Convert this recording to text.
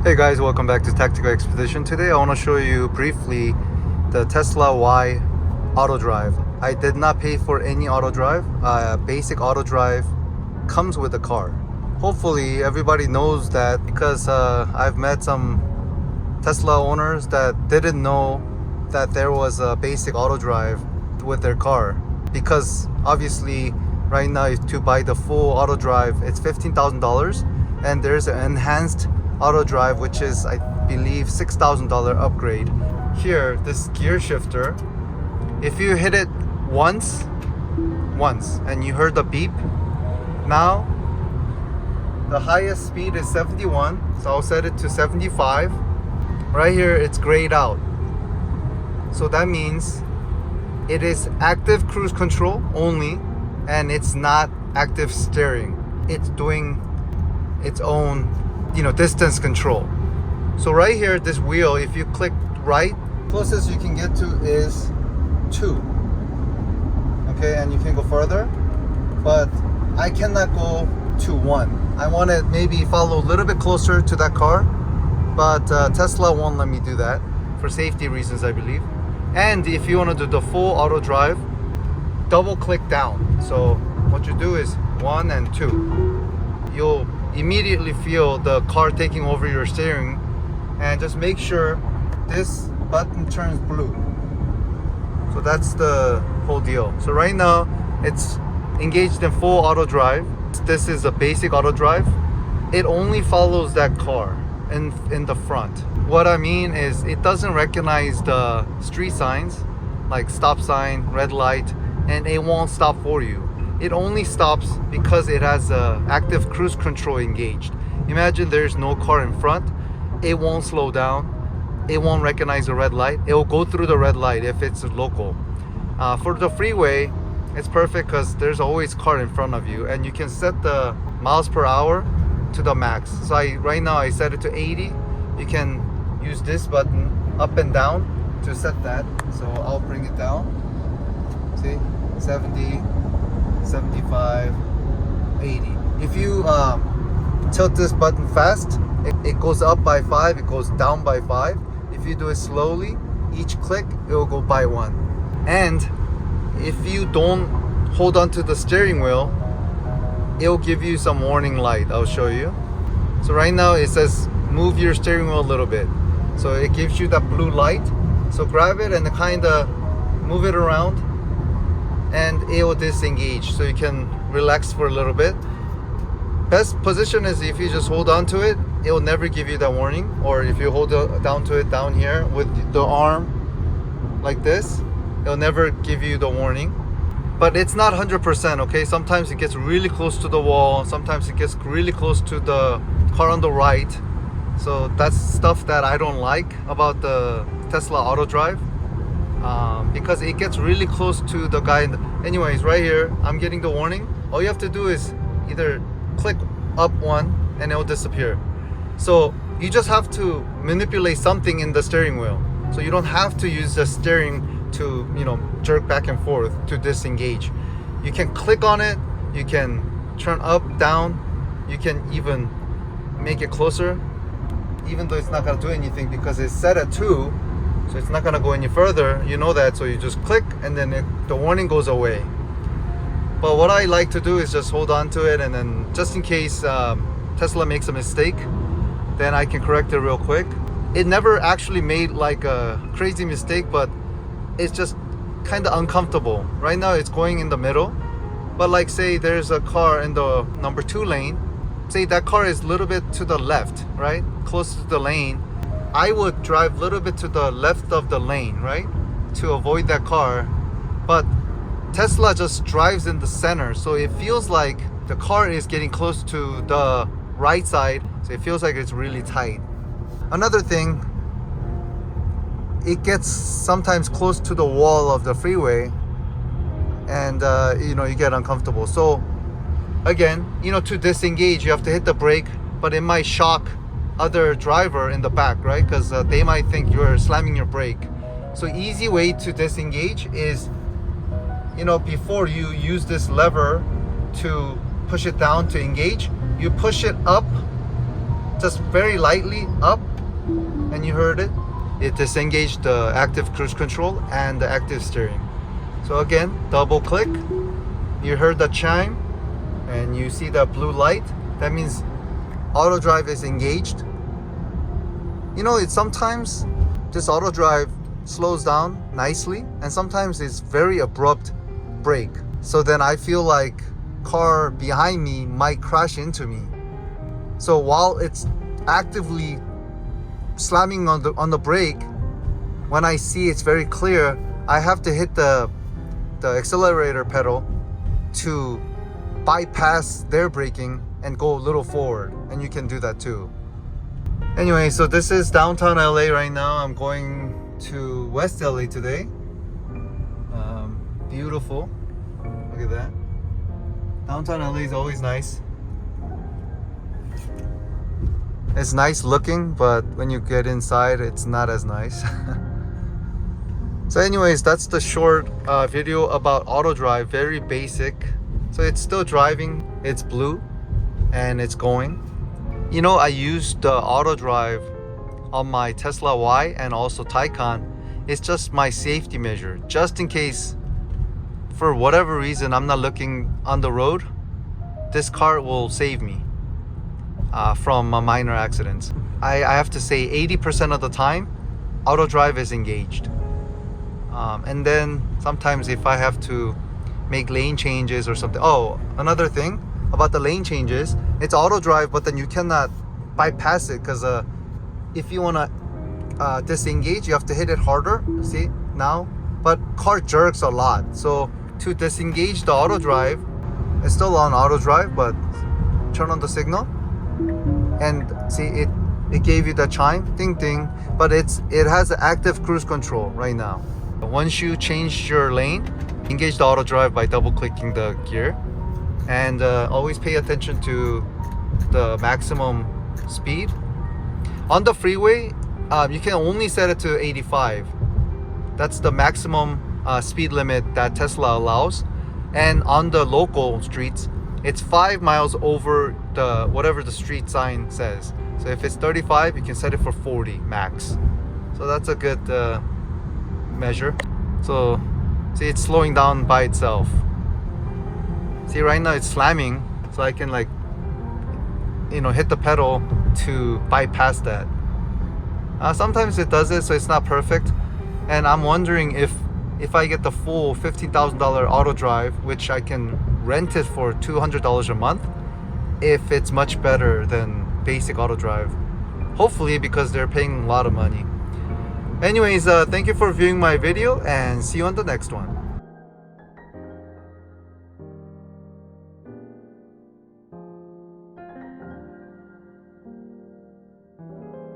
Hey guys, welcome back to Tactical Expedition. Today I want to show you briefly the Tesla Y auto drive. I did not pay for any auto drive. Basic auto drive comes with the car. Hopefully everybody knows that, because I've met some Tesla owners that didn't know that there was a basic auto drive with their car, because obviously right now to buy the full auto drive it's $15,000, and there's an enhanced auto drive which is, I believe, $6,000 upgrade. Here, this gear shifter, if you hit it once and you heard the beep, now the highest speed is 71, so I'll set it to 75. Right here it's grayed out, so that means it is active cruise control only, and it's not active steering. It's doing its own, distance control. So right here, this wheel, if you click right, closest you can get to is 2. Okay, and you can go further, but I cannot go to 1. I want to maybe follow a little bit closer to that car, but Tesla won't let me do that for safety reasons, I believe. And if you want to do the full auto drive, double click down. So what you do is 1 and 2. You'll immediately feel the car taking over your steering, and just make sure this button turns blue. So that's the whole deal. So right now it's engaged in full auto drive. This is a basic auto drive. It only follows that car in the front. What I mean is, it doesn't recognize the street signs like stop sign, red light, and it won't stop for you. It only stops because it has active cruise control engaged. Imagine there's no car in front, it won't slow down, it won't recognize the red light, it will go through the red light if it's local. For the freeway, it's perfect because there's always car in front of you, and you can set the miles per hour to the max. So right now I set it to 80. You can use this button up and down to set that. So I'll bring it down. See, 70, 75, 80. If you tilt this button fast, it goes up by 5, it goes down by 5. If you do it slowly, each click it will go by 1. And if you don't hold on to the steering wheel, it will give you some warning light. I'll show you. So right now it says move your steering wheel a little bit, so it gives you that blue light. So grab it and kind of move it around, and it will disengage, so you can relax for a little bit. Best position is if you just hold on to it, it will never give you that warning. Or if you hold down to it down here with the arm like this, it will never give you the warning. But it's not 100%, okay? Sometimes it gets really close to the wall, sometimes it gets really close to the car on the right. So that's stuff that I don't like about the Tesla auto drive, because it gets really close to the guy. Anyways, right here I'm getting the warning. All you have to do is either click up 1 and it will disappear. So you just have to manipulate something in the steering wheel, so you don't have to use the steering to jerk back and forth to disengage. You can click on it, you can turn up, down, you can even make it closer, even though it's not going to do anything because it's set at 2, so it's not going to go any further. You know that, so you just click and then the warning goes away. But what I like to do is just hold on to it, and then just in case Tesla makes a mistake, then I can correct it real quick. It never actually made like a crazy mistake, but it's just kind of uncomfortable. Right now it's going in the middle, but like say there's a car in the number 2 lane, say that car is a little bit to the left, right, close to the lane, I would drive a little bit to the left of the lane, right, to avoid that car. But Tesla just drives in the center, so it feels like the car is getting close to the right side, so it feels like it's really tight. Another thing, it gets sometimes close to the wall of the freeway, and you get uncomfortable. So again, to disengage you have to hit the brake, but it might shock other driver in the back, right, because they might think you're slamming your brake. So easy way to disengage is, before you use this lever to push it down to engage, you push it up just very lightly up, and you heard it. It disengaged the active cruise control and the active steering. So again, double click, you heard the chime, and you see the blue light. That means auto drive is engaged. You know, it's sometimes this auto drive slows down nicely, and sometimes it's very abrupt brake. So then I feel like car behind me might crash into me. So while it's actively slamming on the brake, when I see it's very clear, I have to hit the accelerator pedal to bypass their braking and go a little forward, and you can do that too. Anyway, so this is downtown LA right now. I'm going to West LA today. Beautiful. Look at that. Downtown LA is always nice. It's nice looking, but when you get inside, it's not as nice. So anyways, that's the short video about auto drive. Very basic. So it's still driving, it's blue, and it's going. You know, I used the auto drive on my Tesla Y and also Taycan. It's just my safety measure, just in case for whatever reason I'm not looking on the road. This car will save me from minor accidents. I have to say 80% of the time auto drive is engaged, and then sometimes if I have to make lane changes or something. Oh, another thing about the lane changes, it's auto drive, but then you cannot bypass it, because if you want to disengage, you have to hit it harder. See now, but car jerks a lot. So to disengage the auto drive, it's still on auto drive, but turn on the signal, and see it gave you the chime, ding ding, but it has the active cruise control right now. Once you change your lane, engage the auto drive by double clicking the gear, and always pay attention to the maximum speed. On the freeway, you can only set it to 85. That's the maximum speed limit that Tesla allows. And on the local streets, it's 5 miles over the whatever the street sign says. So if it's 35, you can set it for 40 max. So that's a good measure. So see, it's slowing down by itself. See, right now it's slamming, so I can, like, you know, hit the pedal to bypass that. Sometimes it does it, so it's not perfect. And I'm wondering if I get the full $15,000 auto drive, which I can rent it for $200 a month, if it's much better than basic auto drive. Hopefully, because they're paying a lot of money. Anyways, thank you for viewing my video, and see you on the next one.